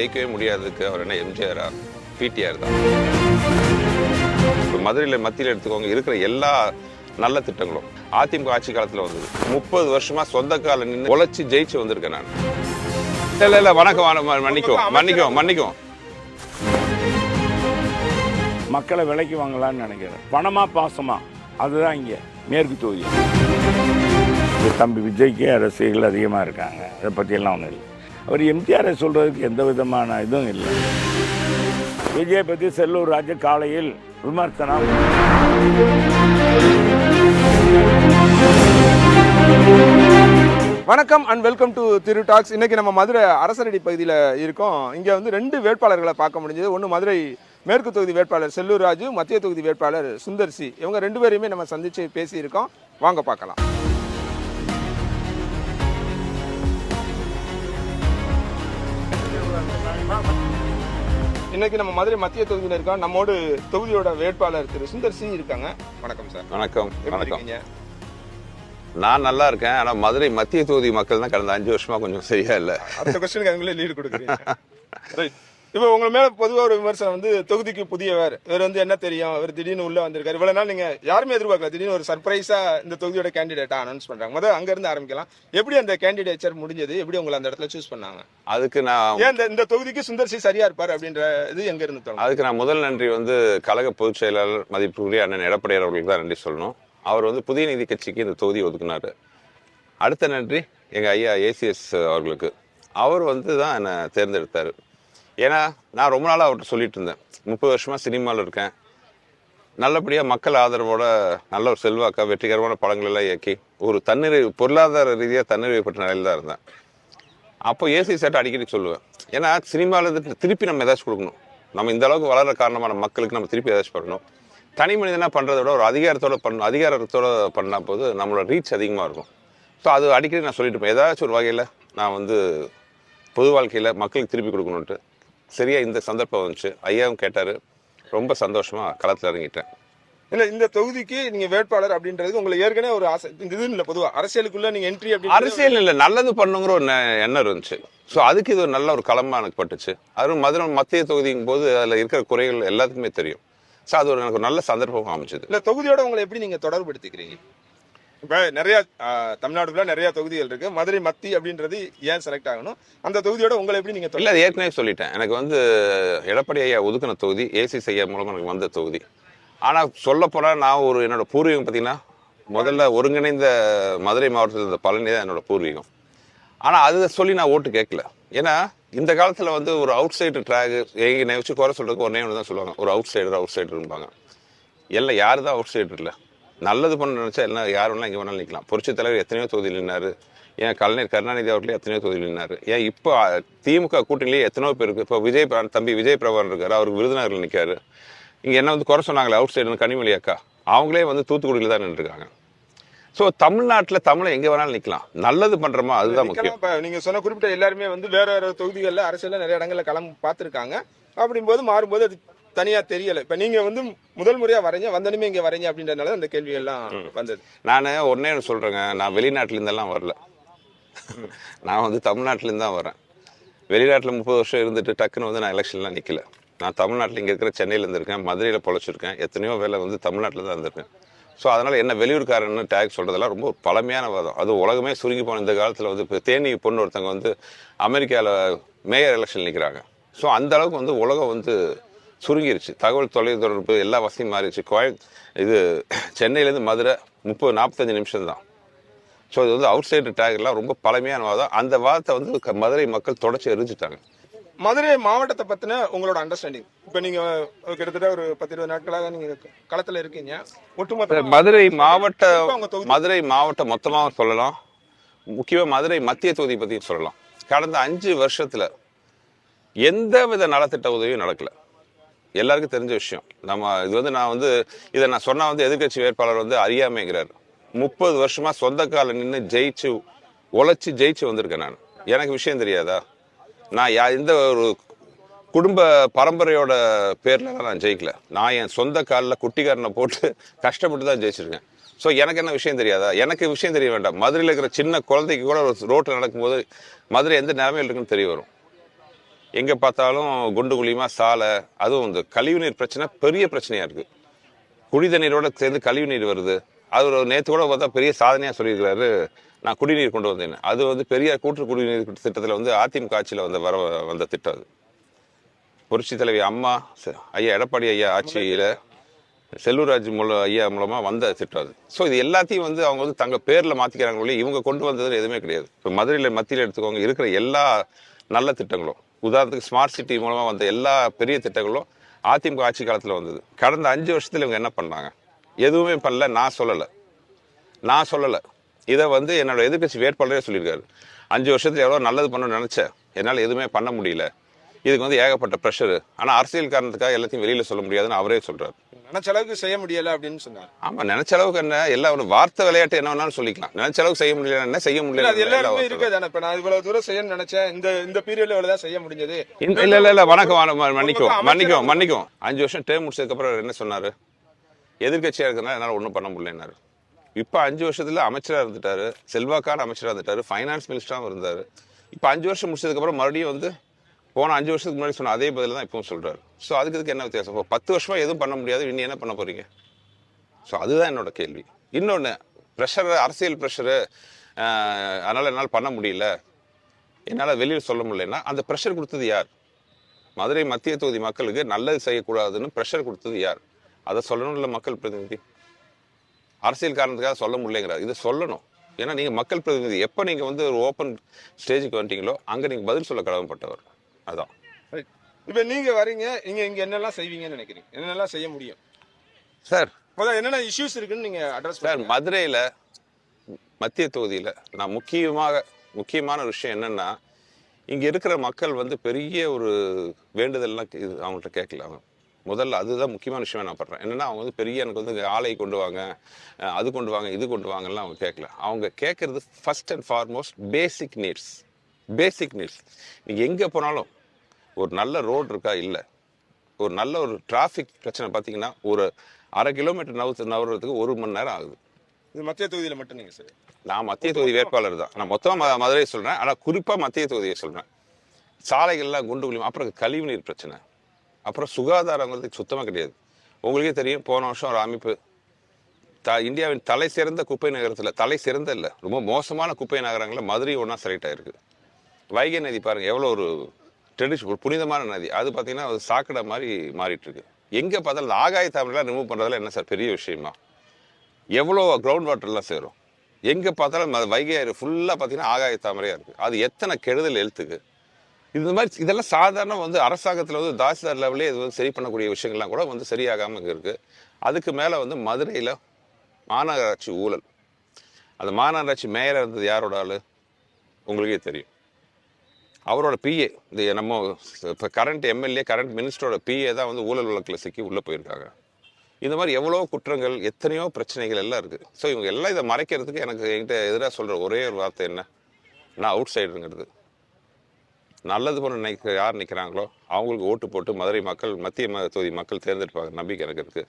ஜெயிக்கவே முடியாததுக்கு அவர் என்ன எம்ஜிஆரா, பிடிஆர் தான். இப்போ மதுரையில் மத்தியில் எடுத்துக்கோங்க, இருக்கிற எல்லா நல்ல திட்டங்களும் அதிமுக ஆட்சி காலத்தில் வந்தது. 30 வருஷமா சொந்த கால நின்று உழைச்சி ஜெயிச்சு வந்திருக்கேன் நான். இல்ல வணக்கம், மன்னிக்கும். மக்களை விலைக்கு வாங்கலான்னு நினைக்கிறேன். பணமா பாசமா, அதுதான் இங்கே மேற்கு தொகுதி. தம்பி விஜய்க்கு ரசிகர்கள் அதிகமாக இருக்காங்க, அதை பற்றியெல்லாம் ஒன்றும் இல்லை. அவர் எம்ஜிஆரை சொல்கிறதுக்கு எந்த விதமான இதுவும் இல்லை. விஜய் பற்றி செல்லூர் ராஜு காலையில் விமர்சனம். வணக்கம் and welcome to Thiru talks. இன்னைக்கு நம்ம மதுரை அரசரடி பகுதியில் இருக்கோம். இங்கே வந்து 2 வேட்பாளர்களை பார்க்க முடிஞ்சது. ஒன்று மதுரை மேற்கு தொகுதி வேட்பாளர் செல்லூர் ராஜு, மத்திய தொகுதி வேட்பாளர் சுந்தர் சி. இவங்க 2 பேரையுமே நம்ம சந்தித்து பேசியிருக்கோம். வாங்க பார்க்கலாம். இன்னைக்கு நம்ம மதுரை மத்திய தொகுதியில் இருக்கோம். நம்மோடு தொகுதியோட வேட்பாளர் திரு சுந்தர் சி இருக்காங்க. வணக்கம் சார். வணக்கம். நான் நல்லா இருக்கேன். ஆனால் மதுரை மத்திய தொகுதி மக்கள் தான் கடந்த 5 வருஷமா கொஞ்சம் சரியா இல்லை. அடுத்த கொஸ்டினுக்கு அவங்களே லீடு கொடுக்குறீங்க. இப்போ உங்க மேல பொதுவாக ஒரு விமர்சனம் வந்து தொகுதிக்கு புதியவர், இவர் வந்து என்ன தெரியும், இவர் திடீர்னு உள்ள வந்திருக்காரு. இவ்வளவு நாள் நீங்க யாருமே எதிர்பார்க்கல, திடீர்னு ஒரு சர்ப்ரைஸா இந்த தொகுதியோட கேண்டிடேட்டா அனௌன்ஸ் பண்றாங்க. முதல்ல அங்க இருந்து ஆரம்பிக்கலாம். எப்படி அந்த கேண்டிடேச்சர் முடிஞ்சது, எப்படி உங்களை அந்த இடத்துல சூஸ் பண்ணாங்க? அதுக்கு நான் ஏன் இந்த தொகுதிக்கு சுந்தர் சி சரியா இருப்பார் அப்படின்ற இது எங்க இருந்து தோணும்? அதுக்கு நான் முதல் நன்றி வந்து கழக பொதுச் செயலாளர் மதிப்புக்குரிய அண்ணன் எடப்பாடியார் அவர்களுக்கு தான் நன்றி சொல்லணும். அவர் வந்து புதிய நீதி கட்சிக்கு இந்த தொகுதி ஒதுக்குனாரு. அடுத்த நன்றி எங்க ஐயா ஏசிஎஸ் அவர்களுக்கு. அவர் வந்து தான் என்னை தேர்ந்தெடுத்தாரு. ஏன்னா நான் ரொம்ப நாளாக அவர்கிட்ட சொல்லிட்டு இருந்தேன், 30 வருஷமா சினிமாவில் இருக்கேன், நல்லபடியாக மக்கள் ஆதரவோட நல்ல ஒரு செல்வாக்கா வெற்றிகரமான படங்கள் எல்லாம் இயக்கி ஒரு பொருளாதார ரீதியாக தன்னிறைவு பெற்ற நிலையில் தான் இருந்தேன். அப்போ ஏசி சேட்டை அடிக்கடி சொல்லுவேன், ஏன்னா சினிமாவில் திருப்பி நம்ம ஏதாச்சும் கொடுக்கணும். நம்ம இந்த அளவுக்கு வளர காரணமான மக்களுக்கு நம்ம திருப்பி ஏதாச்சும் பண்ணணும். தனி மனிதனாக பண்ணுறத விட ஒரு அதிகாரத்தோட பண்ணால் போது நம்மளோட ரீச் அதிகமாக இருக்கும். ஸோ அது அடிக்கடி நான் சொல்லிட்டு இருப்பேன், ஏதாச்சும் ஒரு வகையில் நான் வந்து பொது வாழ்க்கையில் மக்களுக்கு திருப்பி கொடுக்கணுன்ட்டு. சரியா இந்த சந்தர்ப்பம் வந்துச்சு, ஐயாவும் கேட்டாரு, ரொம்ப சந்தோஷமா களத்தில் இறங்கிட்டேன். இல்ல இந்த தொகுதிக்கு நீங்க வேட்பாளர் அப்படின்றது உங்களுக்கு ஏற்கனவே ஒரு ஆசை இது இல்லை? பொதுவா அரசியலுக்குள்ள நீங்க என்ட்ரி அப்படி அரசியல் இல்லை, நல்லது பண்ணுங்கிற ஒரு எண்ணம் இருந்துச்சு. ஸோ அதுக்கு இது ஒரு நல்ல ஒரு களமா எனக்கு பட்டுச்சு. அதுவும் மதுரை மத்திய தொகுதிங்கும் போது அதில் இருக்கிற குறைகள் எல்லாத்துக்குமே தெரியும். ஸோ அது ஒரு எனக்கு ஒரு நல்ல சந்தர்ப்பம் அமைச்சது. இல்லை தொகுதியோட உங்களை எப்படி நீங்க தொடர்புபடுத்திக்கிறீங்க? இப்போ நிறைய தமிழ்நாடுல நிறைய தொகுதிகள் இருக்கு, மதுரை மத்தி அப்படின்றது ஏன் செலக்ட் ஆகணும்? அந்த தொகுதியோட உங்களை எப்படி நீங்க இல்லை, ஏற்கனவே சொல்லிட்டேன், எனக்கு வந்து எடப்பாடி ஐயா ஒதுக்கின தொகுதி ஏசி ஐயா மூலமா எனக்கு வந்த தொகுதி. ஆனால் சொல்ல போனால் நான் ஒரு என்னோட பூர்வீகம் பார்த்தீங்கன்னா முதல்ல ஒருங்கிணைந்த மதுரை மாவட்டத்தில் இருந்த பழனி தான் என்னோட பூர்வீகம். ஆனால் அதை சொல்லி நான் ஓட்டு கேட்கல. ஏன்னா இந்த காலத்தில் வந்து ஒரு அவுட் சைடு ட்ராக் என்னை வச்சு குறை சொல்றதுக்கு ஒன்னே ஒன்று தான் சொல்லுவாங்க, ஒரு அவுட் சைடர்பாங்க. எல்லாம் யாரு தான் அவுட் சைடர் இல்லை, நல்லது பண்ண நினைச்சா எல்லாம் யார் வேணாலும் இங்கே வேணாலும் நிற்கலாம். புரட்சி தலைவர் எத்தனையோ தொகுதியில் நின்னாரு, ஏன் கலைஞர் கருணாநிதி அவர்களே எத்தனையோ தொகுதியில் நின்னாரு, ஏன் இப்போ திமுக கூட்டணிலேயே எத்தனையோ பேர் இருக்கு. இப்போ தம்பி விஜய் பிரபாகரன் இருக்காரு, அவருக்கு விருதுநகரில் நிற்காரு. இங்கே என்ன வந்து குறை சொன்னாங்களே அவுட் சைடு கனிமொழி அக்கா, அவங்களே வந்து தூத்துக்குடியில் தான் நின்றுருக்காங்க. ஸோ தமிழ்நாட்டில் தமிழை எங்கே வேணாலும் நிற்கலாம், நல்லது பண்ணுறோமா அதுதான் முக்கியம். இப்போ நீங்கள் சொன்ன குறிப்பிட்ட எல்லாருமே வந்து வேற வேற தொகுதிகளில் அரசியலில் நிறைய இடங்களில் களம் பார்த்துருக்காங்க. அப்படிங்கும்போது மாறும்போது அது தனியா தெரியல. இப்ப நீங்க வந்து முதல் முறையா வரீங்க, வந்தனுமே இங்க வரீங்க அப்படின்றதுனால அந்த கேள்வி எல்லாம் வந்தது. நான் ஒன்னே சொல்றேங்க, நான் வெளிநாட்டுல இருந்தெல்லாம் வரல, நான் வந்து தமிழ்நாட்டுல இருந்து தான் வரேன். வெளிநாட்டுல 30 வருஷம் இருந்துட்டு டக்குன்னு வந்து நான் எலெக்ஷன்லாம் நிக்கல. நான் தமிழ்நாட்டில் இங்கே இருக்கிற சென்னையில் இருந்திருக்கேன், மதுரையில் பொழைச்சிருக்கேன், எத்தனையோ வேலை வந்து தமிழ்நாட்டில் தான் இருந்திருக்கேன். ஸோ அதனால் என்ன வெளியூர்காரன்னு டேக் சொல்கிறதெல்லாம் ரொம்ப ஒரு பழமையான வாதம். அது உலகமே சுருங்கி போன இந்த காலத்தில் வந்து இப்போ தேனி பொண்ணு ஒருத்தவங்க வந்து அமெரிக்காவில் மேயர் எலெக்ஷன் நிற்கிறாங்க. ஸோ அந்த அளவுக்கு வந்து உலகம் வந்து சுருங்கிருச்சு, தகவல் தொலைத்தொடர்பு எல்லா வசதியும் மாறிடுச்சு. இது சென்னையிலேருந்து மதுரை 30-45 நிமிஷம் தான். ஸோ இது வந்து அவுட் சைடு டேக்லாம் ரொம்ப பழமையான வாதம். அந்த வாதத்தை வந்து மதுரை மக்கள் தொடச்சி எரிஞ்சிட்டாங்க. மதுரை மாவட்டத்தை பற்றின உங்களோட அண்டர்ஸ்டாண்டிங், இப்போ நீங்கள் கிட்டத்தட்ட ஒரு 10-20 நாட்களாக நீங்கள் களத்தில் இருக்கீங்க. ஒட்டுமொத்த மதுரை மாவட்டம் மொத்தமாக சொல்லலாம், முக்கியமாக மதுரை மத்திய தொகுதி பற்றியும் சொல்லலாம். கடந்த 5 வருஷத்தில் எந்த வித நலத்திட்ட உதவியும் நடக்கல. எல்லாருக்கும் தெரிஞ்ச விஷயம். இது வந்து இதை நான் சொன்னா வந்து எதிர்கட்சி வேட்பாளர் வந்து அறியாமைங்கிறார். 30 வருஷமா சொந்த கால நின்று உழைச்சி ஜெயிச்சு வந்திருக்கேன் நான். எனக்கு விஷயம் தெரியாதா? நான் இந்த ஒரு குடும்ப பரம்பரையோட பேர்ல நான் ஜெயிக்கல. நான் என் சொந்த காலில் குட்டிக்காரனை போட்டு கஷ்டப்பட்டு தான் ஜெயிச்சிருக்கேன். ஸோ எனக்கு என்ன விஷயம் தெரியாதா? எனக்கு விஷயம் தெரிய வேண்டாம். மதுரையில் இருக்கிற சின்ன குழந்தைக்கு கூட ஒரு ரோட்டில் நடக்கும்போது மதுரை எந்த நிலைமையில் இருக்குன்னு தெரிய வரும். எங்கே பார்த்தாலும் குண்டு குழியுமா சாலை, அதுவும் இந்த கழிவுநீர் பிரச்சனை பெரிய பிரச்சனையாக இருக்குது. குடி தண்ணீரோட சேர்ந்து கழிவுநீர் வருது. அது ஒரு நேற்று கூட பார்த்தா பெரிய சாதனையாக சொல்லியிருக்கிறாரு, நான் குடிநீர் கொண்டு வந்தேன். அது வந்து பெரிய கூற்று குடிநீர் திட்டத்தில் வந்து அதிமுக ஆட்சியில் வந்த திட்டம். அது புரட்சி தலைவி அம்மா ஐயா எடப்பாடி ஐயா ஆட்சியில் செல்லூர்ராஜ் ஐயா மூலமாக வந்த திட்டம் அது. ஸோ இது எல்லாத்தையும் வந்து அவங்க வந்து தங்க பேரில் மாற்றிக்கிறாங்க ஒழிய இவங்க கொண்டு வந்தது எதுவுமே கிடையாது. இப்போ மதுரையில் மத்தியில் எடுத்துக்கோங்க, இருக்கிற எல்லா நல்ல திட்டங்களும், உதாரணத்துக்கு ஸ்மார்ட் சிட்டி மூலமாக வந்த எல்லா பெரிய திட்டங்களும் அதிமுக ஆட்சி காலத்தில் வந்தது. கடந்த 5 வருஷத்தில் இவங்க என்ன பண்ணாங்க? எதுவுமே பண்ணல. நான் சொல்லலை. இதை வந்து என்னோட எதிர்க்கட்சி வேட்பாளரே சொல்லியிருக்காரு. 5 வருஷத்துல எவ்வளோ நல்லது பண்ணணும்னு நினச்சேன், என்னால் எதுவுமே பண்ண முடியல. இதுக்கு வந்து ஏகப்பட்ட ப்ரெஷரு. ஆனால் அரசியல் காரணத்துக்காக எல்லாத்தையும் வெளியில் சொல்ல முடியாதுன்னு அவரே சொல்கிறார். நினைச்ச அளவுக்கு செய்ய முடியலை அப்படின்னு சொன்னார். ஆமாம், நினைச்ச அளவுக்கு என்ன, எல்லா ஒரு வார்த்தை விளையாட்டு என்ன வேணாலும் சொல்லிக்கலாம். நினைச்ச அளவுக்கு செய்ய முடியல, என்ன செய்ய முடியல, அது எல்லாருமே இருக்காது. இப்போ நான் இவ்வளவு தூரம் செய்யணும்னு நினைச்சேன், இந்த பீரியட்ல இவ்வளவுதான் செய்ய முடிஞ்சது. இல்ல வணக்கம், மன்னிக்கும். 5 வருஷம் டேர்ம் முடிச்சதுக்கு அப்புறம் என்ன சொன்னாரு? எதிர்கட்சியா இருக்கிறதுனால என்னால ஒன்றும் பண்ண முடியலன்னாரு. இப்போ 5 வருஷத்துல அமைச்சராக இருந்துட்டாரு, செல்வாக்கான அமைச்சராக இருந்துட்டாரு, ஃபைனான்ஸ் மினிஸ்டராகவும் இருந்தாரு. இப்போ 5 வருஷம் முடிச்சதுக்கு அப்புறம் மறுபடியும் வந்து போன 5 வருஷத்துக்கு முன்னாடி சொன்ன அதே பதில் தான் இப்பவும் சொல்றாரு. ஸோ அதுக்கு என்ன வித்தியாசம்? இப்போ 10 வருஷமா எதுவும் பண்ண முடியாது, இன்னும் என்ன பண்ண போறீங்க? ஸோ அதுதான் என்னோட கேள்வி. இன்னொன்று, ப்ரெஷரு, அரசியல் ப்ரெஷரு, அதனால் என்னால் பண்ண முடியல, என்னால் வெளியில் சொல்ல முடியலன்னா அந்த ப்ரெஷர் கொடுத்தது யார்? மதுரை மத்திய தொகுதி மக்களுக்கு நல்லது செய்யக்கூடாதுன்னு ப்ரெஷர் கொடுத்தது யார்? அதை சொல்லணும். இல்லை மக்கள் பிரதிநிதி அரசியல் காரணத்துக்காக சொல்ல முடியலைங்கிறார். இதை சொல்லணும். ஏன்னா நீங்கள் மக்கள் பிரதிநிதி. எப்போ நீங்கள் வந்து ஒரு ஓப்பன் ஸ்டேஜுக்கு வந்துட்டீங்களோ அங்கே நீங்கள் பதில் சொல்ல கடமைப்பட்டவர். அதான். இப்போ நீங்கள் வரீங்க, நீங்கள் இங்கே என்னெல்லாம் செய்வீங்கன்னு நினைக்கிறீங்க? என்னெல்லாம் செய்ய முடியும் சார்? முதல்ல என்னென்ன இஷ்யூஸ் இருக்குன்னு நீங்கள் அட்ரஸ் சார், மதுரையில் மத்திய தொகுதியில் நான் முக்கியமான விஷயம் என்னென்னா, இங்கே இருக்கிற மக்கள் வந்து பெரிய ஒரு வேண்டுதல்லாம் அவங்கள்ட்ட கேட்கல. முதல்ல அதுதான் முக்கியமான விஷயம் நான் பண்ணுறேன். என்னென்னா, அவங்க வந்து பெரிய எனக்கு வந்து ஆலை கொண்டு வாங்க, அது கொண்டு வாங்க, இது கொண்டு வாங்கலாம் அவங்க கேட்கல. அவங்க கேட்குறது first and foremost basic needs. நீங்கள் எங்கே போனாலும் ஒரு நல்ல ரோடு இருக்கா? இல்லை. ஒரு நல்ல ஒரு டிராஃபிக் பிரச்சனை பார்த்தீங்கன்னா ஒரு 1/2 கிலோமீட்டர் நகர்றதுக்கு 1 மணி நேரம் ஆகுது. இது மத்திய தொகுதியில் மட்டும் நீங்கள் சார்? நான் மத்திய தொகுதி வேட்பாளர் தான். நான் மொத்தமாக மதுரையை சொல்கிறேன், ஆனால் குறிப்பாக மத்திய தொகுதியை சொல்கிறேன். சாலைகள்லாம் குண்டு குழியும், அப்புறம் கழிவுநீர் பிரச்சனை, அப்புறம் சுகாதாரங்கிறதுக்கு சுத்தமாக கிடையாது. உங்களுக்கே தெரியும், போன வருஷம் ஒரு அமைப்பு இந்தியாவின் தலை சிறந்த குப்பை நகரத்தில், தலை சிறந்த இல்லை, ரொம்ப மோசமான குப்பை நகரங்களில் மதுரை ஒன்றா செலக்ட் ஆகிருக்கு. வைகை நதி பாருங்கள், எவ்வளோ ஒரு ஒரு புனிதமான நதி. அது பார்த்தீங்கன்னா அது சாக்கடை மாதிரி மாறிட்டு இருக்கு. எங்கே பார்த்தாலும் இந்த ஆகாய தாமரைலாம் ரிமூவ் பண்ணுறதுல என்ன சார் பெரிய விஷயமா? எவ்வளோ கிரவுண்ட் வாட்டர்லாம் சேரும். எங்கே பார்த்தாலும் வைகை ஆறு ஃபுல்லாக பார்த்தீங்கன்னா ஆகாய தாமரையாக இருக்குது. அது எத்தனை கெடுதல் எழுத்துக்கு. இந்த மாதிரி இதெல்லாம் சாதாரண வந்து அரசாங்கத்தில் வந்து தாசில்தார் லெவலே இது வந்து சரி பண்ணக்கூடிய விஷயங்கள்லாம் கூட வந்து சரியாகாமல் இங்கே இருக்குது. அதுக்கு மேலே வந்து மதுரையில் மாநகராட்சி ஊழல். அந்த மாநகராட்சி மேயராக இருந்தது யாரோட ஆள்? உங்களுக்கே தெரியும். அவரோட பிஏ, இந்த நம்ம இப்போ கரண்ட் எம்எல்ஏ, கரண்ட் மினிஸ்டரோட பிஏ தான் வந்து ஊழல் வழக்கில் சிக்கி உள்ளே போயிருக்காங்க. இந்த மாதிரி எவ்வளோ குற்றங்கள், எத்தனையோ பிரச்சனைகள் எல்லாம் இருக்குது. ஸோ இவங்க எல்லாம் இதை மறைக்கிறதுக்கு என்கிட்ட எதிராக சொல்கிற ஒரே ஒரு வார்த்தை என்ன? நான் அவுட் சைடுங்கிறது. நல்லது பண்ண யார் நிற்கிறாங்களோ அவங்களுக்கு ஓட்டு போட்டு மதுரை மக்கள், மத்திய தொகுதி மக்கள் தேர்ந்தெடுப்பாங்க நம்பிக்கை எனக்கு இருக்கு.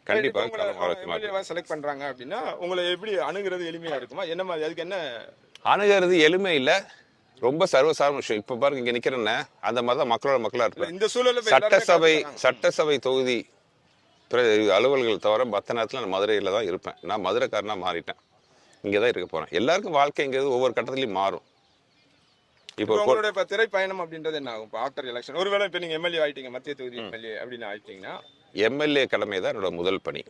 கண்டிப்பாக செலக்ட் பண்றாங்க அப்படின்னா உங்களை எப்படி அணுகிறது எளிமையா இருக்குமா? என்ன மாதிரி அதுக்கு என்ன அணுகிறது? எளிமை இல்லை, ரொம்ப சர்வசாதாரண விஷயம். இப்போ பாருங்க, இங்கே நிற்கிறேன்னா அந்த மாதிரி தான் மக்களா இருப்பேன். இந்த சூழல சட்டசபை தொகுதி அலுவல்கள் தவிர மற்ற நேரத்தில் நான் மதுரையில் தான் இருப்பேன். நான் மதுரைக்காரனாக மாறிட்டேன், இங்கே தான் இருக்க போகிறேன். எல்லாருக்கும் வாழ்க்கைங்கிறது ஒவ்வொரு கட்டத்துலையும் மாறும். இப்போ உங்களுடைய திரை பயணம் அப்படின்றது என்ன ஆகும்? இப்போ ஆஃப்டர் எலெக்ஷன் ஒருவேளை இப்போ நீங்கள் எம்எல்ஏ ஆகிட்டீங்க, மத்திய தொகுதி எம்எல்ஏ அப்படின்னு ஆகிட்டீங்கன்னா, எம்எல்ஏ கடமை தான் என்னோட முதல் பணி.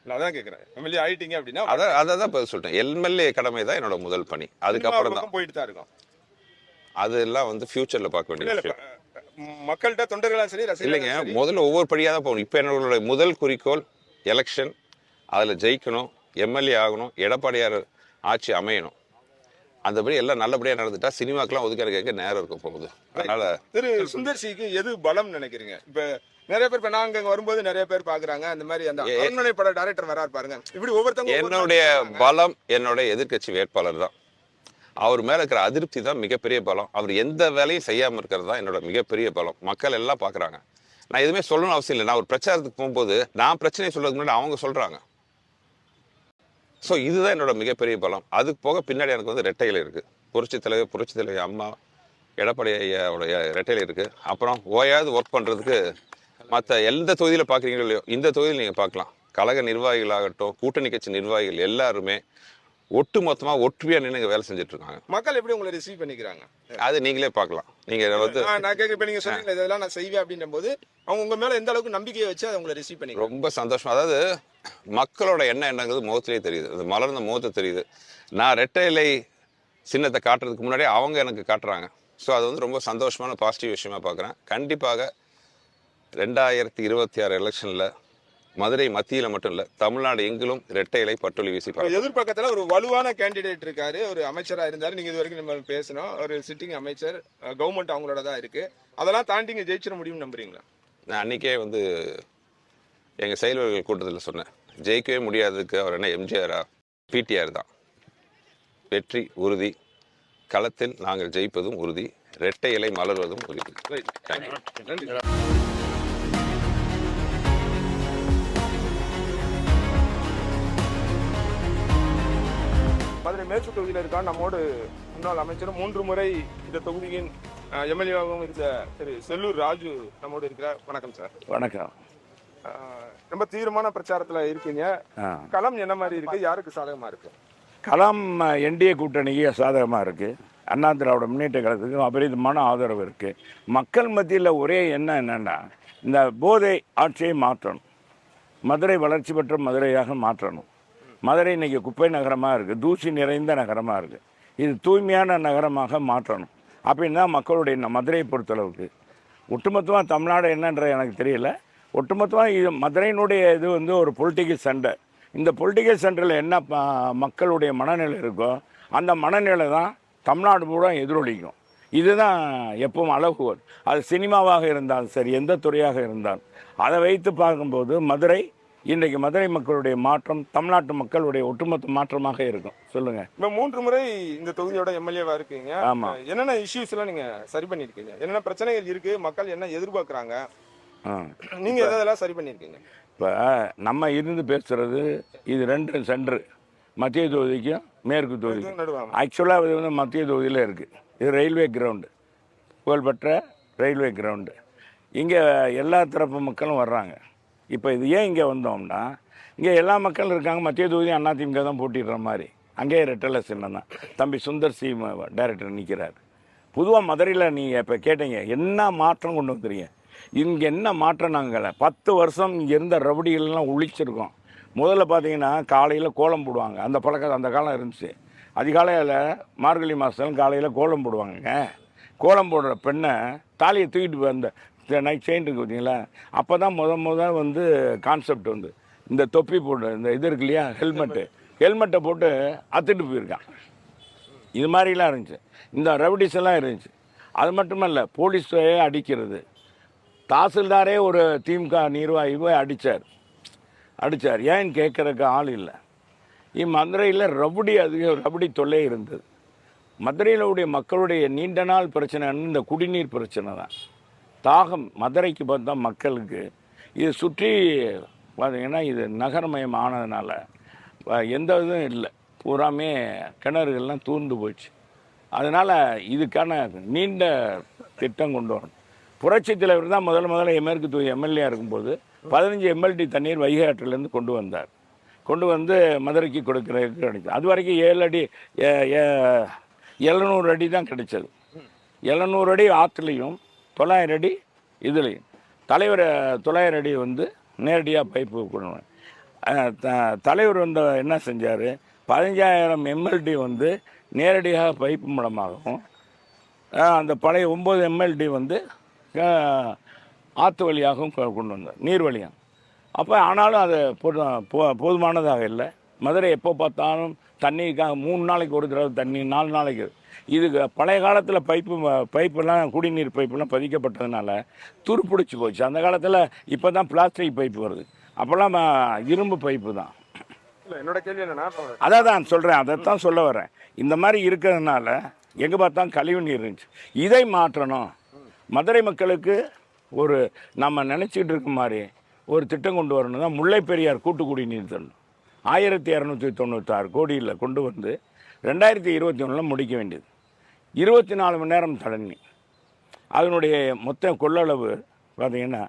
நான் தான் கேட்குறேன், எம்எல்ஏ ஆகிட்டீங்க அப்படின்னா அதை தான் பதில் சொல்லிட்டேன். எம்எல்ஏ கடமை தான் என்னோட முதல் பணி. அதுக்கப்புறம் தான் போயிட்டு தான் இருக்கும். அதெல்லாம் வந்து ஃபியூச்சரில் பார்க்க வேண்டிய விஷயம். மக்கள்கிட்ட தொண்டர்களா சரி இல்லைங்க, முதல்ல ஒவ்வொரு படியாக தான் போகணும். இப்போ என்னோட முதல் குறிக்கோள் எலெக்ஷன், அதில் ஜெயிக்கணும், எம்எல்ஏ ஆகணும், எடப்பாடியார் ஆட்சி அமையணும். அந்தபடி எல்லாம் நல்லபடியாக நடந்துட்டா சினிமாக்கெல்லாம் ஒதுக்கிற கேட்க நேரம் இருக்க போகுது. அதனால திரு சுந்தர் சிக்கு எது பலம் நினைக்கிறீங்க? இப்போ நிறைய பேர், இப்போ நாங்கள் அங்கே வரும்போது நிறைய பேர் பார்க்குறாங்க, அந்த மாதிரி அந்த அரண்மனை பட டைரக்டர் வராரு பாருங்க, இப்படி ஒவ்வொருத்தவங்க. என்னுடைய பலம் என்னோட எதிர்கட்சி வேட்பாளர் தான். அவர் மேலே இருக்கிற அதிருப்தி தான் மிகப்பெரிய பலம். அவர் எந்த வேலையும் செய்யாமல் இருக்கிறது தான் என்னோட மிகப்பெரிய பலம். மக்கள் எல்லாம் பார்க்குறாங்க. நான் எதுவுமே சொல்லணும்னு அவசியம் இல்லை. நான் ஒரு பிரச்சாரத்துக்கு போகும்போது நான் பிரச்சனையை சொல்றதுக்கு முன்னாடி அவங்க சொல்கிறாங்க. ஸோ இதுதான் என்னோட மிகப்பெரிய பலம். அதுக்கு போக பின்னாடி எனக்கு வந்து ரெட்டைகள் இருக்குது. புரட்சி தலைவர் அம்மா, எடப்பாடி ஐயாவுடைய ரெட்டையில் இருக்குது. அப்புறம் ஓயாவது ஒர்க் பண்ணுறதுக்கு மற்ற எந்த தொகுதியில் பார்க்குறீங்களோ இல்லையோ இந்த தொகுதியில் நீங்கள் பார்க்கலாம். கழக நிர்வாகிகளாகட்டும், கூட்டணி கட்சி நிர்வாகிகள் எல்லாருமே ஒட்டு மொத்தமாக ஒற்றுமையாக நின்று வேலை செஞ்சுட்டு இருக்காங்க. மக்கள் எப்படி உங்களை ரிசீவ் பண்ணிக்கிறாங்க? அது நீங்களே பார்க்கலாம். நீங்கள் வந்து நான் கேட்க இப்போ நீங்கள் சொன்னீங்க இதெல்லாம் நான் செய்வேன் அப்படின்ற போது அவங்க உங்கள் மேலே எந்த அளவுக்கு நம்பிக்கையை வச்சு அதை உங்களை ரிசீவ் பண்ணிக்கிறாங்க? ரொம்ப சந்தோஷம். அதாவது மக்களோட எண்ணம் என்னங்கிறது முகத்திலே தெரியுது, அது மலர்ந்த முகத்தை தெரியுது. நான் ரெட்டை இலை சின்னத்தை காட்டுறதுக்கு முன்னாடியே அவங்க எனக்கு காட்டுறாங்க. ஸோ அது வந்து ரொம்ப சந்தோஷமான பாசிட்டிவ் விஷயமா பார்க்குறேன். கண்டிப்பாக 2026 எலெக்ஷனில் மதுரை மத்தியில் மட்டும் இல்லை, தமிழ்நாடு எங்கிலும் ரெட்டை இலை பட்டொலி வீசி பார்க்கலாம். எதிர்பக்கத்தில் ஒரு வலுவான கேண்டிடேட் இருக்காரு, ஒரு அமைச்சராக இருந்தார். நீங்கள் இது வரைக்கும் நம்ம பேசணும், ஒரு சிட்டிங் அமைச்சர், கவர்மெண்ட் அவங்களோட தான் இருக்கு. அதெல்லாம் தாண்டி நீங்கள் ஜெயிச்சிட முடியும்னு நம்புறீங்களா? நான் அன்றைக்கே வந்து எங்கள் செயல்வர்கள் கூட்டத்தில் சொன்னேன், ஜெயிக்கவே முடியாததுக்கு அவர் என்ன எம்ஜிஆரா? பிடிஆர் தான். வெற்றி உறுதி, களத்தில் நாங்கள் ஜெயிப்பதும் உறுதி, ரெட்டை இலை மலர்வதும் உறுதி. நன்றி. மதுரை மேற்கு தொகுதியில் இருக்கா நம்மோடு முன்னாள் அமைச்சரும் 3 முறை இந்த தொகுதியின் எம்எல்ஏவாகவும் இருந்த திரு செல்லூர் ராஜு நம்மோடு இருக்கிறார். வணக்கம் சார். வணக்கம். ரொம்ப தீவிரமான பிரச்சாரத்தில் இருக்கீங்க. களம் என்ன மாதிரி இருக்கு, யாருக்கு சாதகமா இருக்கு? களம் என்டிஏ கூட்டணிக்கு சாதகமாக இருக்குது. அண்ணா திராவிட முன்னேற்ற கழகத்துக்கு அபரிதமான ஆதரவு இருக்குது. மக்கள் மத்தியில் ஒரே எண்ணம் என்னென்னா, இந்த போதை ஆட்சியை மாற்றணும், மதுரை வளர்ச்சி பெற்ற மதுரையாக மாற்றணும். மதுரை இன்றைக்கி குப்பை நகரமாக இருக்குது, தூசி நிறைந்த நகரமாக இருக்குது. இது தூய்மையான நகரமாக மாற்றணும் அப்படின்னு தான் மக்களுடைய மதுரையை பொறுத்தளவுக்கு. ஒட்டுமொத்தமாக தமிழ்நாடு என்னன்ற எனக்கு தெரியல. ஒட்டுமொத்தமாக இது மதுரையினுடைய இது வந்து ஒரு பொலிட்டிக்கல் சென்டர். இந்த பொலிட்டிக்கல் சென்டரில் என்ன மக்களுடைய மனநிலை இருக்கோ அந்த மனநிலை தான் தமிழ்நாடு பூரா எதிரொலிக்கும். இதுதான் எப்பவும் அளவுகோல். அது சினிமாவாக இருந்தாலும் சரி, எந்த துறையாக இருந்தாலும் அதை வைத்து பார்க்கும்போது மதுரை இன்றைக்கு மதுரை மக்களுடைய மாற்றம் தமிழ்நாட்டு மக்களுடைய ஒட்டுமொத்த மாற்றமாக இருக்கும். சொல்லுங்க. இப்போ 3 முறை இந்த தொகுதியோட எம்எல்ஏவா இருக்கீங்க. ஆமா. என்னென்ன இஷ்யூஸ் எல்லாம் நீங்க சரி பண்ணிருக்கீங்க? என்னென்ன பிரச்சனைகள் இருக்கு, மக்கள் என்ன எதிர்பார்க்கறாங்க, நீங்க எதெல்லாம் சரி பண்ணிருக்கீங்க? இப்போ நம்ம இருந்து பேசுறது இது 2 சென்டர், மத்திய தொகுதிக்கும் மேற்கு தொகுதிக்கும். ஆக்சுவலாக இது வந்து மத்திய தொகுதியில் இருக்குது. இது ரயில்வே கிரவுண்டு, புகழ்பெற்ற ரயில்வே கிரவுண்டு. இங்கே எல்லா தரப்பு மக்களும் வர்றாங்க. இப்போ இது ஏன் இங்கே வந்தோம்னா, இங்கே எல்லா மக்களும் இருக்காங்க. மத்திய தொகுதி அதிமுக தான் போட்டிடுற மாதிரி. அங்கேயே ரெட்டலை சின்னம் தான். தம்பி சுந்தர் சி டைரக்டர் நிற்கிறார். பொதுவாக மதுரையில் நீங்கள் இப்போ கேட்டீங்க என்ன மாற்றம் கொண்டு வந்துறீங்க, இங்கே என்ன மாற்றம்? நாங்கள் 10 வருஷம் இங்கே இருந்த ரவுடிகள்லாம் ஒழிச்சிருக்கோம். முதல்ல பார்த்தீங்கன்னா காலையில் கோலம் போடுவாங்க. அந்த பழக்கம் அந்த காலம் இருந்துச்சு. அதிகாலையில் மார்கழி மாதம் காலையில் கோலம் போடுவாங்க. கோலம் போடுற பெண்ணை தாலியை தூக்கிட்டு வந்த நைட் செயின் இருக்குது பார்த்தீங்களா, அப்போ தான் முதல் வந்து கான்செப்ட் வந்து இந்த தொப்பி போட்டு இந்த இது இருக்கு இல்லையா, ஹெல்மெட்டை போட்டு அத்துட்டு போயிருக்கான். இது மாதிரிலாம் இருந்துச்சு. இந்த ரவுடிஸ் எல்லாம் இருந்துச்சு. அது மட்டுமல்ல, போலீஸே அடிக்கிறது. தாசில்தாரே ஒரு திமுக நிர்வாகிவை அடித்தார். ஏன்னு கேட்குறதுக்கு ஆள் இல்லை. மதுரையில் ரவுடி தொல்லை இருந்தது. மதுரையிலுடைய மக்களுடைய நீண்ட நாள் பிரச்சனைன்னு இந்த குடிநீர் பிரச்சனை தான். தாகம் மதுரைக்கு பார்த்தா மக்களுக்கு இது சுற்றி பார்த்திங்கன்னா இது நகரமயம் ஆனதுனால எந்த இதுவும் இல்லை, பூராமே கிணறுகள்லாம் தூர்ந்து போச்சு. அதனால் இதுக்கான நீண்ட திட்டம் கொண்டு வரணும். புரட்சி தலைவர் தான் முதல்ல மேற்கு தொகுதி எம்எல்ஏ இருக்கும்போது 15 எம்எல்டி தண்ணீர் வைகை ஆற்றிலேருந்து கொண்டு வந்து மதுரைக்கு கொடுக்குறதுக்கு கிடைச்சது. அது வரைக்கும் 700 அடி தான் கிடைச்சது. 700 அடி ஆற்றுலையும் 900 அடி இதுலேயும். தலைவர் 900 அடி வந்து நேரடியாக பைப்பு கொடுங்க. தலைவர் வந்து என்ன செஞ்சார், 15,000 எம்எல்டி வந்து நேரடியாக பைப்பு மூலமாகவும் அந்த பழைய 9 எம்எல்டி வந்து ஆற்று வழியாகவும் கொண்டு வந்தார், நீர் வழியாக. அப்போ ஆனாலும் அது போதுமானதாக இல்லை. மதுரை எப்போ பார்த்தாலும் தண்ணிக்காக 3 நாளைக்கு ஒரு தடவை தண்ணி, 4 நாளைக்கு. இதுக்கு பழைய காலத்தில் பைப்பெல்லாம் குடிநீர் பைப்பெல்லாம் பதிக்கப்பட்டதுனால துருப்பிடிச்சி போச்சு. அந்த காலத்தில் இப்போ தான் பிளாஸ்டிக் பைப்பு வருது, அப்போல்லாம் இரும்பு பைப்பு தான். என்னோட கேள்வி என்னன்னா, அதான் சொல்கிறேன், அதைத்தான் சொல்ல வரேன். இந்த மாதிரி இருக்கிறதுனால எங்கே பார்த்தாலும் கழிவு நீர் இருந்துச்சு. இதை மாற்றணும். மதுரை மக்களுக்கு ஒரு நம்ம நினச்சிக்கிட்டு இருக்க மாதிரி ஒரு திட்டம் கொண்டு வரணும் தான் முல்லை பெரியார் கூட்டு குடிநீர் திட்டம். 1296 கோடியில் கொண்டு வந்து 2021 முடிக்க வேண்டியது. 24 மணி நேரம் தண்ணி. அதனுடைய மொத்த கொள்ளளவு பார்த்தீங்கன்னா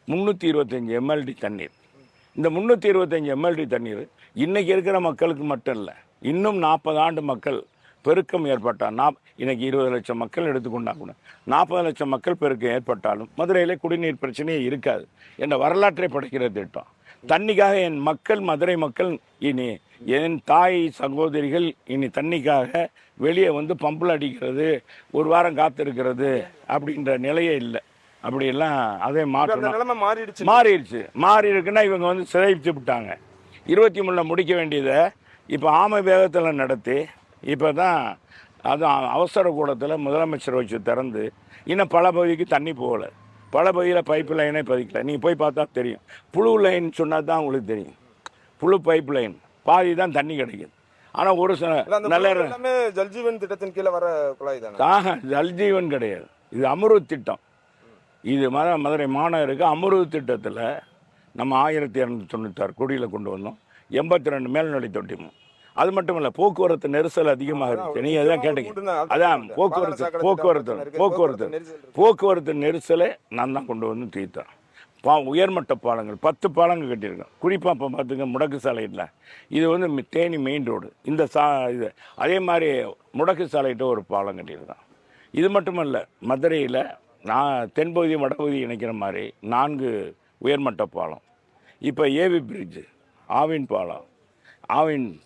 325 எம்எல்டி தண்ணீர். இந்த 325 எம்எல்டி தண்ணீர் இன்றைக்கி இருக்கிற மக்களுக்கு மட்டும் இல்லை, இன்னும் 40 ஆண்டு மக்கள் பெருக்கம் ஏற்பட்டால் இன்னைக்கு 20 லட்சம் மக்கள் எடுத்துக்கொண்டா கூட 40 லட்சம் மக்கள் பெருக்கம் ஏற்பட்டாலும் மதுரையில் குடிநீர் பிரச்சனையே இருக்காது என்ற வரலாற்றை படைக்கிற திட்டம். தண்ணிக்காக என் மக்கள், மதுரை மக்கள் இனி என் தாய் சகோதரிகள் இனி தண்ணிக்காக வெளியே வந்து பம்பில் அடிக்கிறது, ஒரு வாரம் காத்திருக்கிறது அப்படின்ற நிலையே இல்லை. அப்படியெல்லாம் அதே மாற்றணும். மாறி இருக்குன்னா இவங்க வந்து சிதைத்து விட்டாங்க. 23 முடிக்க வேண்டியதை இப்போ ஆமை வேகத்தில் நடத்தி இப்போ தான் அதுவும் அவசர கூடத்தில் முதலமைச்சர் வச்சு திறந்து இன்னும் பல பகுதிக்கு தண்ணி போகலை. பல பகுதியில் பைப் லைனே பதிக்கல. நீங்கள் போய் பார்த்தா தெரியும். புழு லைன் சொன்னால் தான் உங்களுக்கு தெரியும். புழு பைப் லைன் பாதி தான் தண்ணி கிடைக்குது. ஆனால் ஒரு சில நல்ல ஜல்ஜீவன் திட்டத்தின் கீழே வர குழாய் தான். ஜல்ஜீவன் கிடையாது, இது அமிர்த் திட்டம். இது மதுரை மாநகருக்கு அமிர்த் திட்டத்தில் நம்ம 1296 கோடியில் கொண்டு வந்தோம். 82 மேல்நிலை தொட்டியும். அது மட்டும் இல்லை, போக்குவரத்து நெரிசல் அதிகமாக இருக்குது. நீங்கள் எதாவது கேட்டீங்க. அதான் போக்குவரத்து நெரிசலை நான் தான் கொண்டு வந்து தீர்த்தேன். உயர்மட்ட பாலங்கள் 10 பாலங்கள் கட்டியிருக்கோம். குறிப்பாக இப்போ பார்த்துங்க, முடக்கு சாலையில் இது வந்து தேனி மெயின் ரோடு. இந்த இது அதே மாதிரி முடக்கு சாலைகிட்ட ஒரு பாலம் கட்டியிருக்கோம். இது மட்டுமல்ல, மதுரையில் நான் தென்பகுதி வடபகுதி இணைக்கிற மாதிரி 4 உயர்மட்ட பாலம். இப்போ ஏவி பிரிட்ஜு, ஆவின்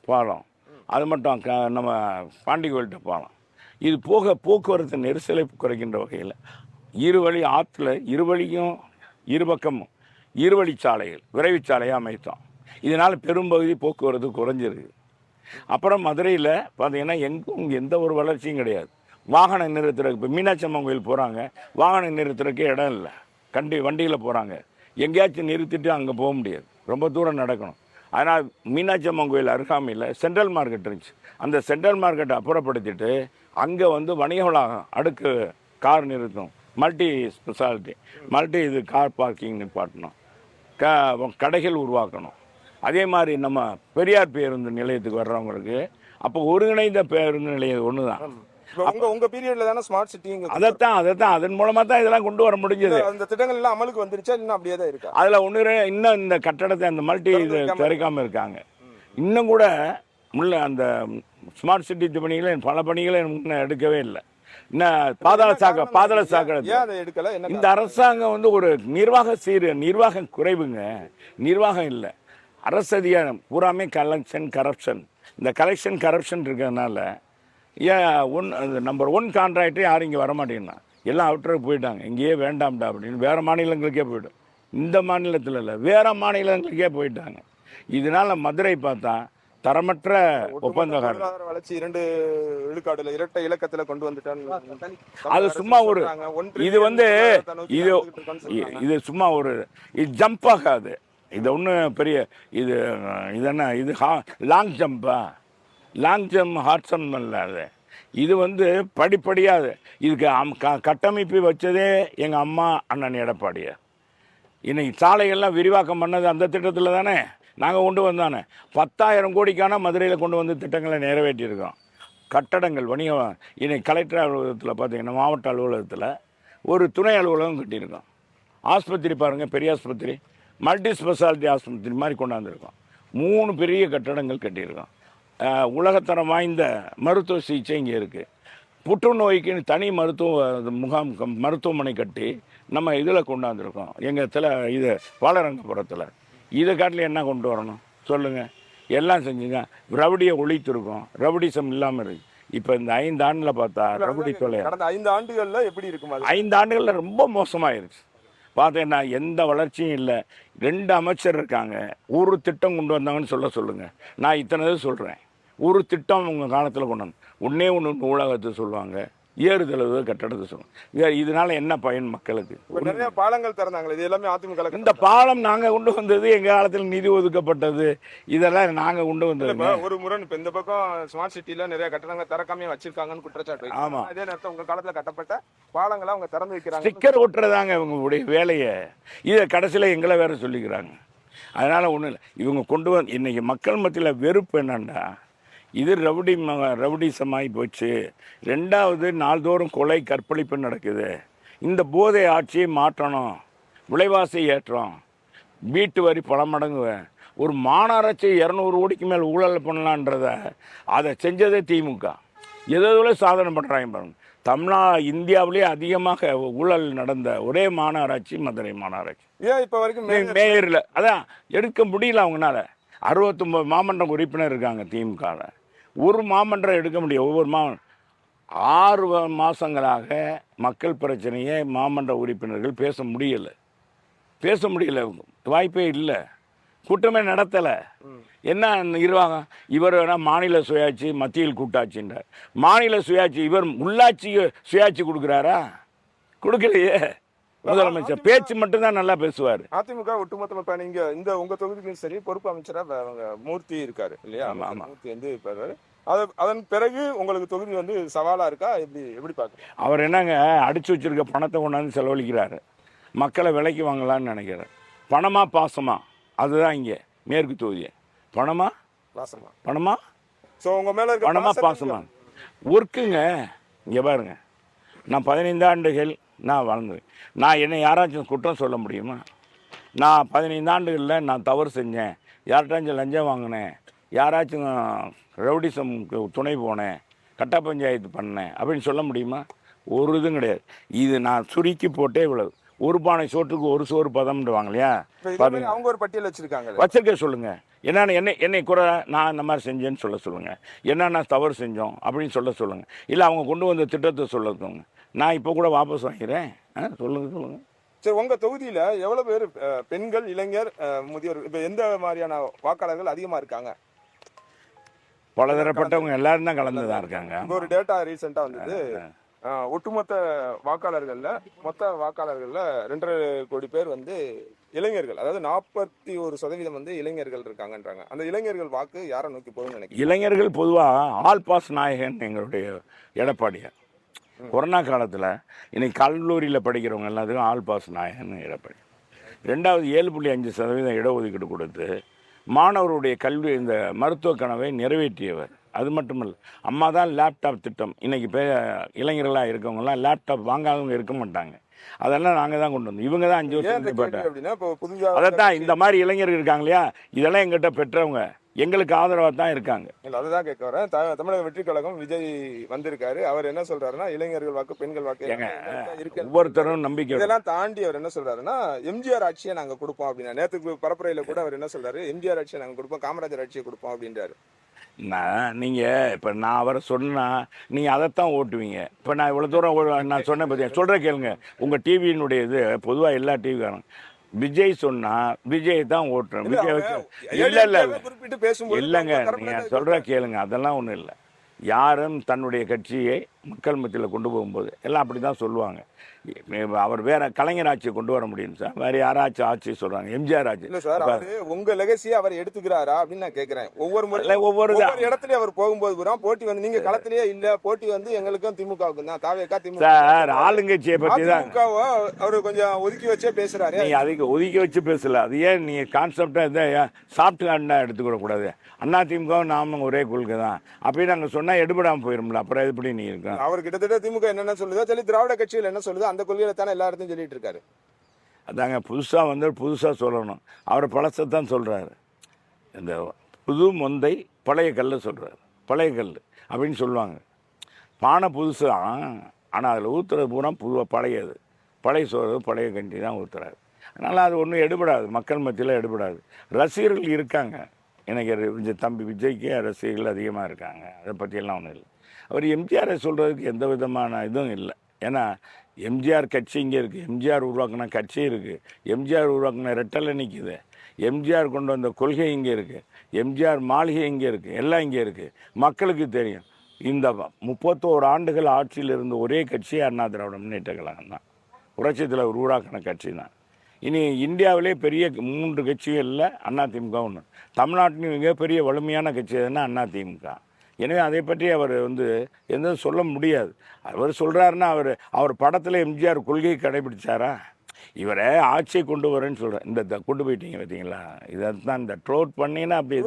பாலம், அது மட்டும் நம்ம பாண்டிகோயில்கிட்ட பாலம். இது போக போக்குவரத்து நெரிசலை குறைக்கின்ற வகையில் இருவழி ஆற்றுல இருபக்கமும் இருவழிச்சாலைகள், விரைவுச்சாலையாக அமைத்தோம். இதனால் பெரும்பகுதி போக்குவரத்து குறைஞ்சிருக்கு. அப்புறம் மதுரையில் பார்த்தீங்கன்னா எங்கும் எந்த ஒரு வளர்ச்சியும் கிடையாது. வாகன நிறுத்துறதுக்கு இப்போ மீனாட்சி அம்மன் கோயில் போகிறாங்க, வாகனம் நிறுத்துறதுக்கு இடம் இல்லை. வண்டியில் போகிறாங்க, எங்கேயாச்சும் நிறுத்திட்டு அங்கே போக முடியாது, ரொம்ப தூரம் நடக்கணும். அதனால் மீனாட்சி அம்மன் கோயில் அருகாமையில் சென்ட்ரல் மார்க்கெட் இருந்துச்சு. அந்த சென்ட்ரல் மார்க்கெட்டை அப்புறப்படுத்திட்டு அங்கே வந்து வணிக வளாகம், அடுக்கு கார் நிறுத்தும், மல்டி ஸ்பெஷாலிட்டி, இது கார் பார்க்கிங் நிப்பாட்டணும், கடைகள் உருவாக்கணும். அதே மாதிரி நம்ம பெரியார் பேருந்து நிலையத்துக்கு வர்றவங்களுக்கு அப்போ ஒருங்கிணைந்த பேருந்து நிலையம் ஒன்று தான். உங்க பீரியட்ல தான ஸ்மார்ட் சிட்டி. அதைத்தான் அதன் மூலமா தான் இதெல்லாம் கொண்டு வர முடிஞ்சது. அந்த திட்டங்கள் எல்லாம் அமலுக்கு வந்துருச்சா இன்னும் அப்படியே தான் இருக்கு? அதுல இன்னும் இந்த கட்டடத்தை அந்த மல்டி இது திறக்காம இருக்காங்க. இன்னும் கூட அந்த ஸ்மார்ட் சிட்டி பணிகளை பல பணிகளை இன்னும் எடுக்கவே இல்லை. இன்னும் பாதாள சாக்கடை இந்த அரசாங்கம் வந்து ஒரு நிர்வாகம் குறைவுங்க. நிர்வாகம் இல்லை, அரசு அதிகாரம் பூராமே கரப்ஷன். இந்த கரப்ஷன் இருக்கிறதுனால நம்பர் 1 கான்ட்ராக்டே யாரும் இங்கே வரமாட்டேங்கன்னா எல்லாம் அவுட்டருக்கு போயிட்டாங்க. இங்கேயே வேண்டாம்டா அப்படின்னு வேறு மாநிலங்களுக்கே போய்டும். இந்த மாநிலத்தில் இல்லை, வேறு மாநிலங்களுக்கே போயிட்டாங்க. இதனால் மதுரை பார்த்தா தரமற்ற ஒப்பந்தக்காரர் வளர்ச்சி 2 விழுக்காடுல இரட்டை இலக்கத்தில் கொண்டு வந்துட்டாங்க. அது சும்மா இது வந்து இது சும்மா இது ஜம்ப் ஆகாது. இது ஒன்றும் பெரிய இது என்ன இது லாங் ஜம்ப் ஹார்ட் ஜம்ப் இல்லாது. இது வந்து படிப்படியாக இதுக்கு கட்டமைப்பு வச்சதே எங்கள் அம்மா அண்ணன் எடப்பாடியார். இன்னைக்கு சாலைகள்லாம் விரிவாக்கம் பண்ணது அந்த திட்டத்தில் தானே நாங்கள் கொண்டு வந்தானே. 10,000 கோடிக்கான மதுரையில் கொண்டு வந்து திட்டங்களை நிறைவேற்றியிருக்கோம். கட்டடங்கள் வணிகம் இன்னைக்கு கலெக்டர் அலுவலகத்தில் பார்த்தீங்கன்னா மாவட்ட அலுவலகத்தில் ஒரு துணை அலுவலகம் கட்டியிருக்கோம். ஆஸ்பத்திரி பாருங்கள், பெரிய ஆஸ்பத்திரி, மல்டி ஸ்பெஷாலிட்டி ஆஸ்பத்திரி மாதிரி கொண்டாந்துருக்கோம். 3 பெரிய கட்டடங்கள் கட்டியிருக்கோம். உலகத்தரம் வாய்ந்த மருத்துவ சிகிச்சை இங்கே இருக்குது. புற்றுநோய்க்கு தனி மருத்துவமனை கட்டி நம்ம இதில் கொண்டாந்துருக்கோம். எங்கள் இது பாலரங்கபுரத்தில். இதை காட்டில் என்ன கொண்டு வரணும் சொல்லுங்கள்? எல்லாம் செஞ்சுங்க. ரவுடியை ஒழித்திருக்கோம், ரவுடிசம் இல்லாமல் இருக்குது. இப்போ இந்த 5 ஆண்டில் பார்த்தா ரவுடி தொலை 5 ஆண்டுகளில் எப்படி இருக்கும்? 5 ஆண்டுகளில் ரொம்ப மோசமாயிருச்சு. பார்த்தேன்னா எந்த வளர்ச்சியும் இல்லை. 2 அமைச்சர் இருக்காங்க, ஒரு திட்டம் கொண்டு வந்தாங்கன்னு சொல்லுங்கள். நான் இத்தனை சொல்கிறேன், ஒரு திட்டம் உங்கள் காலத்தில் கொண்டு வந்து ஒன்று ஊடகத்தை சொல்லுவாங்க, ஏறுதளவு கட்டடத்தை சொல்லுவாங்க. இதனால என்ன பயன் மக்களுக்கு? நிறைய பாலங்கள் திறந்தாங்க. இது எல்லாமே அதிமுக. இந்த பாலம் நாங்கள் கொண்டு வந்தது, எங்கள் காலத்தில் நிதி ஒதுக்கப்பட்டது, இதெல்லாம் நாங்கள் கொண்டு வந்தது. ஒரு முறை இப்போ இந்த பக்கம் ஸ்மார்ட் சிட்டியில் நிறைய கட்டடங்கள் திறக்காமே வச்சிருக்காங்கன்னு குற்றச்சாட்டு. ஆமாம், அதே நேரத்தில் உங்கள் காலத்தில் கட்டப்பட்ட பாலங்களை அவங்க திறந்து வைக்கிறாங்க. ஸ்டிக்கர் ஒட்டுறதாங்க இவங்களுடைய வேலையை. இதை கடைசியில் எங்களை வேற சொல்லிக்கிறாங்க. அதனால் ஒன்றும் இல்லை. இவங்க கொண்டு வந்து இன்றைக்கி மக்கள் மத்தியில் வெறுப்பு என்னண்டா, இது ரவுடிசமாகி போச்சு. ரெண்டாவது, நாள்தோறும் கொலை கற்பழிப்பு நடக்குது. இந்த போதை ஆட்சியை மாற்றணும், விலைவாசி ஏற்றம், வீட்டு வரி பல மடங்கு, ஒரு மாநகராட்சி 200 கோடிக்கு மேல் ஊழல் பண்ணலான்றத அதை செஞ்சதே திமுக. எதுல சாதனை பண்ணுறாங்க பாருங்க. இந்தியாவிலே அதிகமாக ஊழல் நடந்த ஒரே மாநகராட்சி மதுரை மாநகராட்சி. ஏன் இப்போ வரைக்கும் மேயரில் அதான் எடுக்க முடியல அவங்களால. 69 மாமன்ற உறுப்பினர் இருக்காங்க திமுகவில். ஒரு மாமன்றம் எடுக்க முடியும். ஒவ்வொரு 6 மாதங்களாக மக்கள் பிரச்சனையை மாமன்ற உறுப்பினர்கள் பேச முடியலை. வாய்ப்பே இல்லை. கூட்டமே நடத்தலை. என்ன நிர்வாகம்? இவர் வேணால் மாநில சுயாட்சி, மத்தியில் கூட்டாட்சின்றார். மாநில சுயாட்சி இவர் உள்ளாட்சி சுயாட்சி கொடுக்குறாரா? கொடுக்கலையே. முதலமைச்சர் பேச்சு மட்டும்தான் நல்லா பேசுவார். அதிமுக ஒட்டுமொத்தமா இப்ப நீங்க இந்த உங்க தொகுதிக்கும் சரி, பொறுப்பு அமைச்சரா அவங்க மூர்த்தி இருக்காரு இல்லையா? மூர்த்தி வந்து இப்ப அதன் பிறகு உங்களுக்கு தொகுதி வந்து சவாலா இருக்கா? எப்படி பாக்குறீங்க? அவர் என்னங்க அடிச்சு வச்சிருக்க பணத்தை கொண்டாந்து செலவழிக்கிறாரு. மக்களை விலைக்கு வாங்கலான்னு நினைக்கிறார். பணமா பாசமா? அதுதான் இங்கே மேற்கு தொகுதி. பணமா பணமா ஸோ உங்க மேல இருக்க பணமா பாசமா? ஒர்க்குங்க. இங்கே பாருங்க, நான் 15 ஆண்டுகள் நான் வாழ்ந்தேன். நான் என்னை யாராச்சும் குற்றம் சொல்ல முடியுமா? நான் 15 ஆண்டுகளில் நான் தவறு செஞ்சேன், யார்கிட்டாச்சும் லஞ்சம் வாங்கினேன், யாராச்சும் ரவுடிசம்க்கு துணை போனேன், கட்ட பஞ்சாயத்து பண்ணேன் அப்படின்னு சொல்ல முடியுமா? ஒரு இதுவும் கிடையாது. இது நான் சுருக்கி போட்டே இவ்வளவு. ஒரு பானை சோற்றுக்கு ஒரு சோறு பதம்ன்றவாங்க இல்லையா? அவங்க ஒரு பட்டியல் வச்சிருக்க சொல்லுங்க. என்னை குறை நான் இந்த மாதிரி செஞ்சேன்னு சொல்லுங்க. என்னென்ன தவறு செஞ்சோம் அப்படின்னு சொல்லுங்க. இல்லை அவங்க கொண்டு வந்த திட்டத்தை சொல்லுங்க. நான் இப்போ கூட வாபஸ் வாங்கிறேன். சொல்லுங்க. சரி, உங்க தொகுதியில எவ்வளவு பேர் பெண்கள், இளைஞர், முதியோர், இப்ப எந்த மாதிரியான வாக்காளர்கள் அதிகமா இருக்காங்க? பலதரப்பட்டவங்க எல்லாரும் தான் கலந்துதான் இருக்காங்க. ஒரு டேட்டா ரீசெண்டா வந்தது. ஒட்டுமொத்த மொத்த வாக்காளர்கள்ல 2.5 கோடி பேர் வந்து இளைஞர்கள், அதாவது 41% வந்து இளைஞர்கள் இருக்காங்கன்றாங்க. அந்த இளைஞர்கள் வாக்கு யாரை நோக்கி போகுதுன்னு நினைக்கிறேன்? இளைஞர்கள் பொதுவாக ஆல் பாஸ் நாயகன் எங்களுடைய எடப்பாடியார். கொரோனா காலத்தில் இன்னைக்கு கல்லூரியில் படிக்கிறவங்க எல்லாத்துக்கும் ஆல் பாஸ் நாயகன் எடப்பாடி. 2வது 7.5% இடஒதுக்கீடு கொடுத்து மாணவருடைய கல்வி இந்த மருத்துவ கனவை நிறைவேற்றியவர். அது மட்டுமல்ல, அம்மா தான் லேப்டாப் திட்டம். இன்றைக்கி இளைஞர்களாக இருக்கவங்கலாம் லேப்டாப் வாங்காதவங்க இருக்க மாட்டாங்க. அதெல்லாம் நாங்கள் தான் கொண்டு வந்தோம். இவங்க தான் 5 வருஷம் போட்டோம். அதைத்தான் இந்த மாதிரி இளைஞர்கள் இருக்காங்க இல்லையா, இதெல்லாம் எங்கிட்ட பெற்றவங்க எங்களுக்கு ஆதரவாக தான் இருக்காங்க. இல்லை, அதுதான் கேட்க வரேன். தமிழக வெற்றி கழகம் விஜய் வந்திருக்காரு. அவர் என்ன சொல்றாருன்னா, இளைஞர்கள் வாக்கு, பெண்கள் வாக்கு இருக்கு, ஒவ்வொருத்தரும் நம்பிக்கை. இதெல்லாம் தாண்டி அவர் என்ன சொல்றாருன்னா, எம்ஜிஆர் ஆட்சியை நாங்க கொடுப்போம் அப்படின்னா. நேற்றுக்கு பரப்புரையில கூட அவர் என்ன சொல்றாரு, எம்ஜிஆர் ஆட்சியை நாங்க கொடுப்போம், காமராஜர் ஆட்சியை கொடுப்போம் அப்படின்றாரு. நீங்கள் இப்போ நான் அவரை சொன்னால் நீங்கள் அதைத்தான் ஓட்டுவீங்க. இப்போ நான் இவ்வளோ தூரம் நான் சொன்னேன் பற்றி சொல்கிற கேளுங்க. உங்கள் டிவியினுடைய இது பொதுவாக எல்லா டிவிக்காரங்க விஜய் சொன்னா விஜய் தான் ஓட்டுறேன். விஜய் வச்சு இல்லைங்க, நீங்கள் சொல்கிற கேளுங்க. அதெல்லாம் ஒன்றும் இல்லை. யாரும் தன்னுடைய கட்சியை மக்கள் மத்தியில் கொண்டு போகும்போது எல்லாம் அப்படி தான் சொல்லுவாங்க. அவர் வேற கலைஞர் ஆட்சியை கொண்டு வர முடியும் சார். வேற யாராச்சும் ஆட்சி சொல்றாங்க, எம்ஜிஆர் ஆட்சி. இல்ல சார், உங்க லெகசியை அவர் எடுத்துக்கிறாரா அப்படின்னு நான் கேட்கிறேன். ஒவ்வொரு இடத்துல அவர் போகும்போது போட்டி வந்து நீங்க களத்திலேயே இல்ல, போட்டி வந்து எங்களுக்கும் திமுகவுக்கும் தான், தாவேக்கா திமுக சார். ஆளுங்கட்சியை பத்தி தான் அவரு கொஞ்சம் ஒதுக்கி வச்சே பேசுறாரு. நீ அதுக்கு ஒதுக்கி வச்சு பேசல. அது ஏன் நீங்க கான்செப்டா சாப்பிட்டு காண்டா எடுத்துக்கூட கூடாது. அண்ணா திமுக நாம ஒரே கொள்கை தான் அப்படின்னு நாங்க சொன்னா எடுபடாம போயிரும்ல. அப்புறம் எப்படி நீ இருக்க? அவர் கிட்டத்தட்ட திமுக என்னென்ன சொல்லுதோ சரி, திராவிட கட்சிகள் என்ன சொல்லுதோ அந்த கொள்கையில தானே எல்லா இடத்தையும் சொல்லிட்டு இருக்காரு. அதாங்க புதுசாக சொல்லணும். அவர் பழசத்தான் சொல்கிறாரு. இந்த புது மொந்தை பழைய கல்லை சொல்கிறாரு. பழைய கல் அப்படின்னு சொல்லுவாங்க. பானை புதுசு தான், ஆனால் அதில் ஊற்றுறது பூரா பழையது. பழைய சோறு பழைய கஞ்சி தான் ஊற்றுறாரு. அதனால் அது ஒன்றும் எடுபடாது, மக்கள் மத்தியில் எடுபடாது. ரசிகர்கள் இருக்காங்க. எனக்கு தம்பி விஜய்க்கு ரசிகர்கள் அதிகமாக இருக்காங்க. அதை பற்றியெல்லாம் ஒன்றும் இல்லை. அவர் எம்ஜிஆரை சொல்கிறதுக்கு எந்த விதமான இதுவும் இல்லை. ஏன்னா எம்ஜிஆர் கட்சி இங்கே இருக்குது, எம்ஜிஆர் உருவாக்கின கட்சி இருக்குது, எம்ஜிஆர் உருவாக்கின ரெட்டலை நிற்குது, எம்ஜிஆர் கொண்டு வந்த கொள்கை இங்கே இருக்குது, எம்ஜிஆர் மாளிகை இங்கே இருக்குது, எல்லாம் இங்கே இருக்குது. மக்களுக்கு தெரியும். இந்த 31 ஆண்டுகள் ஆட்சியில் இருந்த ஒரே கட்சி அண்ணா திராவிட முன்னேற்ற கழகம் தான். புரட்சித் தலைவர் உருவாக்கின கட்சி தான். இனி இந்தியாவிலே பெரிய 3 கட்சிகளில் அதிமுக ஒன்று. தமிழ்நாட்டின் மிகப்பெரிய வலிமையான கட்சி எதுன்னா அதிமுக. எனவே அதை பற்றி அவர் எதுவும் சொல்ல முடியாது. அவர் சொல்கிறாருன்னா அவர் படத்தில் எம்ஜிஆர் கொள்கையை கடைபிடிச்சாரா? இவரை ஆட்சியை கொண்டு வரேன்னு சொல்கிறேன். இந்த கொண்டு போயிட்டீங்க பார்த்தீங்களா, இதைத்தான் இந்த ட்ரோட் பண்ணினா அப்படி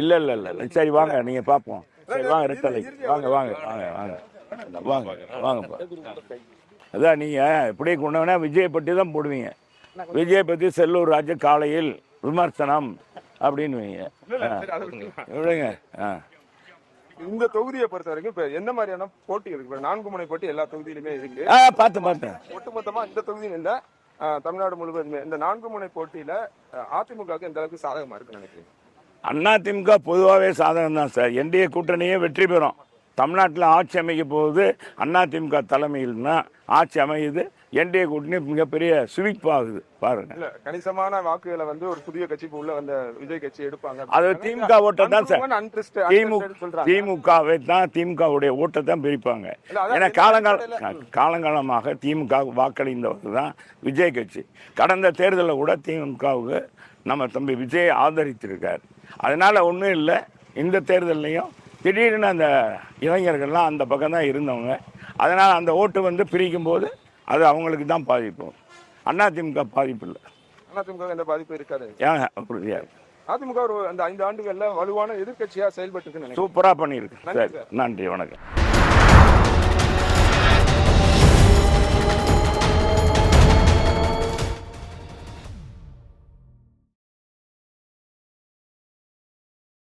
இல்லை இல்லை இல்லை இல்லை. சரி வாங்க, நீங்கள் பார்ப்போம். சரி வாங்க, ரெட்டலை வாங்க வாங்க வாங்க வாங்க வாங்க வாங்கப்பா. அதான் நீங்கள் இப்படியே கொண்டவனா விஜயை பற்றி தான் போடுவீங்க. விஜயை பற்றி செல்லூர் ராஜு காலையில் விமர்சனம் அப்படின்னு வைங்க. விடுங்க. இந்த தொகுதியை பொறுத்த வரைக்கும் இப்ப என்ன மாதிரியான போட்டி இருக்கு? இப்ப 4 முனை போட்டி எல்லா தொகுதியிலுமே இருக்கு. பார்த்தேன். ஒட்டுமொத்தமா இந்த தொகுதியில் இல்ல, தமிழ்நாடு முழுவதுமே இந்த 4 முனை போட்டியில அதிமுகவுக்கு எந்த அளவுக்கு சாதகமா இருக்குன்னு நினைக்கிறீங்க? அதிமுக பொதுவாகவே சாதகம் தான் சார். என்டிஏ கூட்டணியே வெற்றி பெறும். தமிழ்நாட்டில் ஆட்சி அமைக்க போகுது அதிமுக தலைமையில் தான் ஆட்சி அமையுது. என்டிஏ கூட்டணி மிகப்பெரிய சுவிப்பாகுது பாருங்க. இல்ல, கணிசமான வாக்குகளை வந்து ஒரு புதிய கட்சி உள்ள வந்த விஜய் கட்சி எடுப்பாங்க. அது திமுக ஓட்டை தான் சார். திமுகவை தான், திமுகவுடைய ஓட்டை தான் பிரிப்பாங்க. ஏன்னா காலங்காலமாக திமுக வாக்களிந்தவர் தான் விஜய் கட்சி. கடந்த தேர்தலில் கூட திமுகவுக்கு நம்ம தம்பி விஜய் ஆதரித்திருக்கார். அதனால ஒன்றும் இல்லை, இந்த தேர்தல்லையும் திடீர்னு அந்த இளைஞர்கள்லாம் அந்த பக்கம் தான் இருந்தவங்க. அதனால் அந்த ஓட்டு வந்து பிரிக்கும் போது அது அவங்களுக்கு தான் பாதிப்பு. அதிமுக பாதிப்பு இல்லை. அதிமுக எந்த பாதிப்பு இருக்காது. ஏன் அப்படியா? அதிமுக ஒரு அந்த 5 ஆண்டுகள்ல வலுவான எதிர்க்கட்சியா செயல்பட்டு சூப்பராக பண்ணியிருக்கு. சரி, நன்றி, வணக்கம்.